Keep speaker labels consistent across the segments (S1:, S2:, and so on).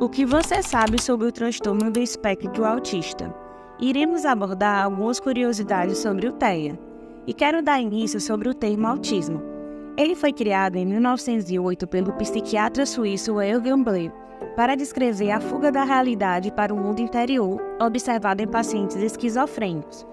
S1: O que você sabe sobre o transtorno do espectro autista? Iremos abordar algumas curiosidades sobre o TEA. E quero dar início sobre o termo autismo. Ele foi criado em 1908 pelo psiquiatra suíço Eugen Bleu para descrever a fuga da realidade para o mundo interior observada em pacientes esquizofrênicos.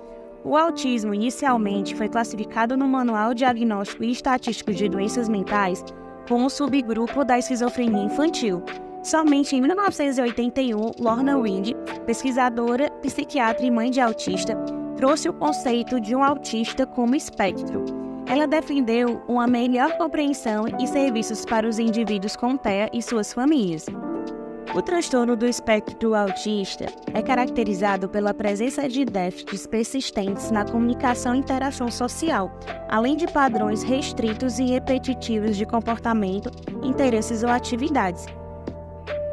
S1: O autismo inicialmente foi classificado no Manual Diagnóstico e Estatístico de Doenças Mentais como um subgrupo da esquizofrenia infantil. Somente em 1981, Lorna Wind, pesquisadora, psiquiatra e mãe de autista, trouxe o conceito de um autista como espectro. Ela defendeu uma melhor compreensão e serviços para os indivíduos com TEA e suas famílias. O transtorno do espectro autista é caracterizado pela presença de déficits persistentes na comunicação e interação social, além de padrões restritos e repetitivos de comportamento, interesses ou atividades.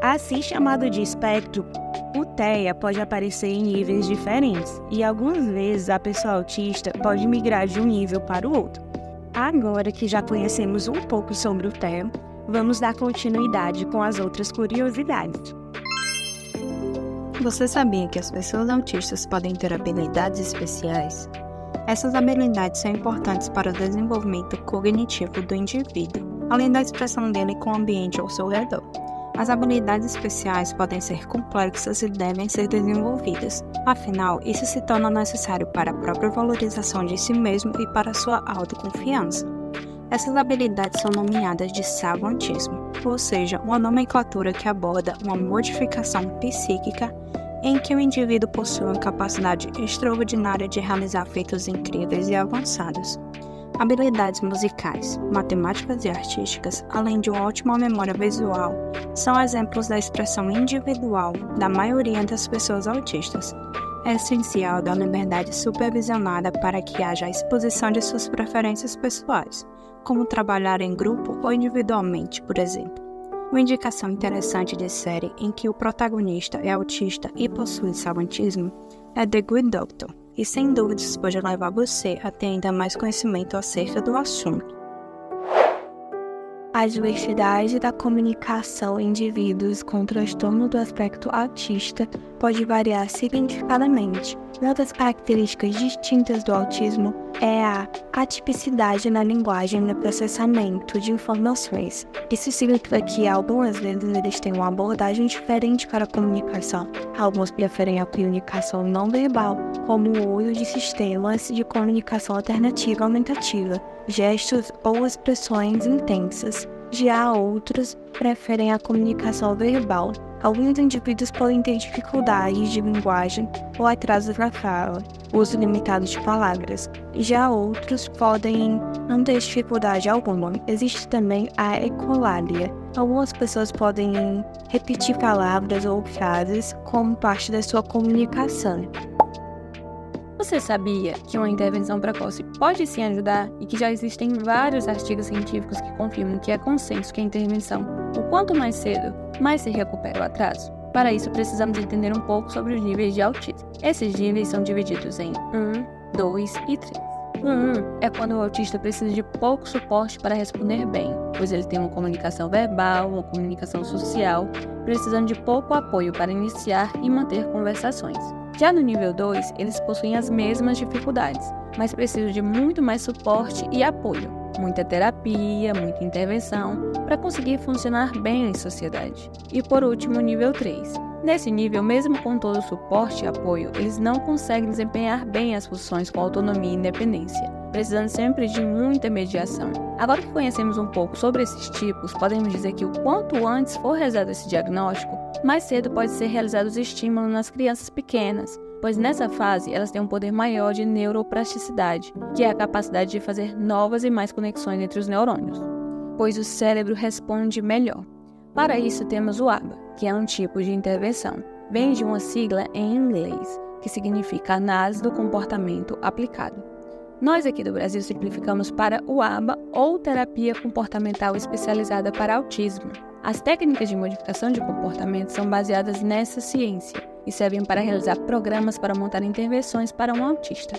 S1: Assim chamado de espectro, o TEA pode aparecer em níveis diferentes e algumas vezes a pessoa autista pode migrar de um nível para o outro. Agora que já conhecemos um pouco sobre o TEA, vamos dar continuidade com as outras curiosidades.
S2: Você sabia que as pessoas autistas podem ter habilidades especiais? Essas habilidades são importantes para o desenvolvimento cognitivo do indivíduo, além da expressão dele com o ambiente ao seu redor. As habilidades especiais podem ser complexas e devem ser desenvolvidas, afinal, isso se torna necessário para a própria valorização de si mesmo e para a sua autoconfiança. Essas habilidades são nomeadas de savantismo, ou seja, uma nomenclatura que aborda uma modificação psíquica em que o indivíduo possui uma capacidade extraordinária de realizar feitos incríveis e avançados. Habilidades musicais, matemáticas e artísticas, além de uma ótima memória visual, são exemplos da expressão individual da maioria das pessoas autistas. É essencial dar liberdade supervisionada para que haja a exposição de suas preferências pessoais, como trabalhar em grupo ou individualmente, por exemplo. Uma indicação interessante de série em que o protagonista é autista e possui savantismo é The Good Doctor, e sem dúvidas pode levar você a ter ainda mais conhecimento acerca do assunto.
S3: A diversidade da comunicação em indivíduos com transtorno do espectro autista pode variar significativamente. Uma das características distintas do autismo é a atipicidade na linguagem e no processamento de informações. Isso significa que algumas vezes eles têm uma abordagem diferente para a comunicação. Alguns preferem a comunicação não verbal, como o uso de sistemas de comunicação alternativa aumentativa, gestos ou expressões intensas. Já outros preferem a comunicação verbal. Alguns indivíduos podem ter dificuldades de linguagem ou atrasos na fala, uso limitado de palavras. Já outros podem não ter dificuldade alguma. Existe também a ecolalia. Algumas pessoas podem repetir palavras ou frases como parte da sua comunicação.
S4: Você sabia que uma intervenção precoce pode sim ajudar e que já existem vários artigos científicos que confirmam que é consenso que a intervenção, o quanto mais cedo, mais se recupera o atraso? Para isso, precisamos entender um pouco sobre os níveis de autismo. Esses níveis são divididos em 1, 2 e 3. O 1 é quando o autista precisa de pouco suporte para responder bem, pois ele tem uma comunicação verbal, uma comunicação social, precisando de pouco apoio para iniciar e manter conversações. Já no nível 2, eles possuem as mesmas dificuldades, mas precisam de muito mais suporte e apoio, muita terapia, muita intervenção, para conseguir funcionar bem em sociedade. E por último, o nível 3. Nesse nível, mesmo com todo o suporte e apoio, eles não conseguem desempenhar bem as funções com autonomia e independência, precisando sempre de muita mediação. Agora que conhecemos um pouco sobre esses tipos, podemos dizer que o quanto antes for realizado esse diagnóstico, mais cedo pode ser realizado os estímulos nas crianças pequenas, pois nessa fase elas têm um poder maior de neuroplasticidade, que é a capacidade de fazer novas e mais conexões entre os neurônios, pois o cérebro responde melhor. Para isso temos o ABA, que é um tipo de intervenção. Vem de uma sigla em inglês, que significa Análise do Comportamento Aplicado. Nós aqui do Brasil simplificamos para o ABA ou Terapia Comportamental Especializada para Autismo. As técnicas de modificação de comportamento são baseadas nessa ciência e servem para realizar programas para montar intervenções para um autista.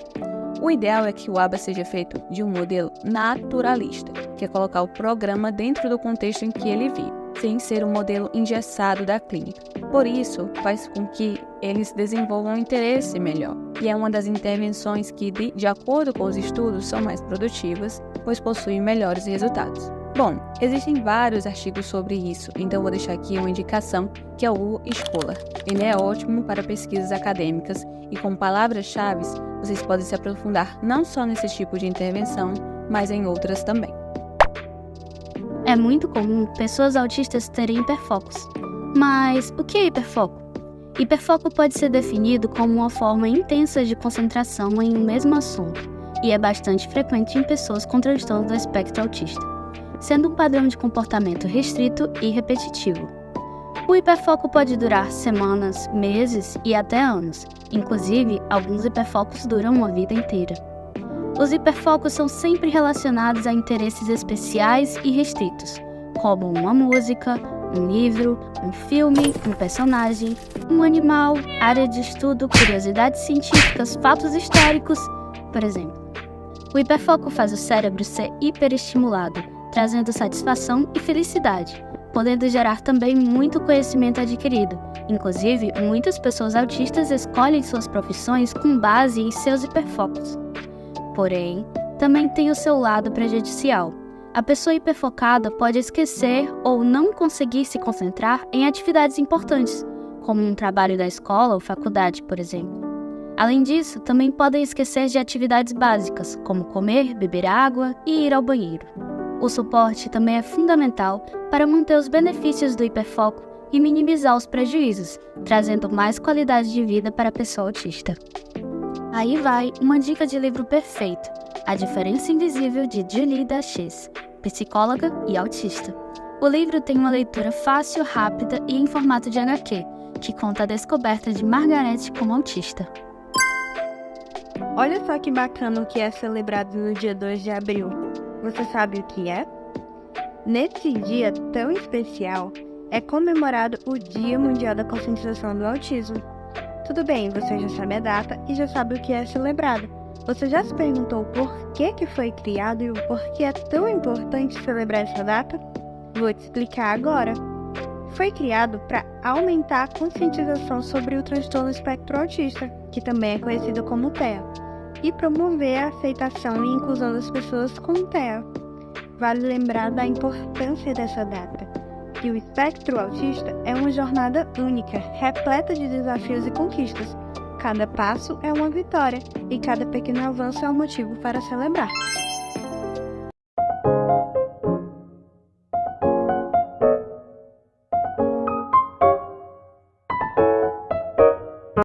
S4: O ideal é que o ABA seja feito de um modelo naturalista, que é colocar o programa dentro do contexto em que ele vive. sem ser um modelo engessado da clínica. Por isso, faz com que eles desenvolvam um interesse melhor. E é uma das intervenções que, de acordo com os estudos, são mais produtivas, pois possuem melhores resultados. Bom, existem vários artigos sobre isso, então vou deixar aqui uma indicação, que é o Scholar. Ele é ótimo para pesquisas acadêmicas e com palavras-chave vocês podem se aprofundar não só nesse tipo de intervenção, mas em outras também.
S5: É muito comum pessoas autistas terem hiperfocos. Mas o que é hiperfoco? Hiperfoco pode ser definido como uma forma intensa de concentração em um mesmo assunto e é bastante frequente em pessoas com transtorno do espectro autista, sendo um padrão de comportamento restrito e repetitivo. O hiperfoco pode durar semanas, meses e até anos. Inclusive, alguns hiperfocos duram uma vida inteira. Os hiperfocos são sempre relacionados a interesses especiais e restritos, como uma música, um livro, um filme, um personagem, um animal, área de estudo, curiosidades científicas, fatos históricos, por exemplo. O hiperfoco faz o cérebro ser hiperestimulado, trazendo satisfação e felicidade, podendo gerar também muito conhecimento adquirido. Inclusive, muitas pessoas autistas escolhem suas profissões com base em seus hiperfocos. Porém, também tem o seu lado prejudicial. A pessoa hiperfocada pode esquecer ou não conseguir se concentrar em atividades importantes, como um trabalho da escola ou faculdade, por exemplo. Além disso, também podem esquecer de atividades básicas, como comer, beber água e ir ao banheiro. O suporte também é fundamental para manter os benefícios do hiperfoco e minimizar os prejuízos, trazendo mais qualidade de vida para a pessoa autista. Aí vai uma dica de livro perfeito, A Diferença Invisível, de Julie Dachès, psicóloga e autista. O livro tem uma leitura fácil, rápida e em formato de HQ, que conta a descoberta de Margaret como autista.
S1: Olha só que bacana o que é celebrado no dia 2 de abril. Você sabe o que é? Nesse dia tão especial, é comemorado o Dia Mundial da Conscientização do Autismo. Tudo bem, você já sabe a data e já sabe o que é celebrado. Você já se perguntou por que foi criado e o porquê é tão importante celebrar essa data? Vou te explicar agora. Foi criado para aumentar a conscientização sobre o transtorno espectro autista, que também é conhecido como TEA, e promover a aceitação e inclusão das pessoas com TEA. Vale lembrar da importância dessa data, que o espectro autista é uma jornada única, repleta de desafios e conquistas. Cada passo é uma vitória e cada pequeno avanço é um motivo para celebrar.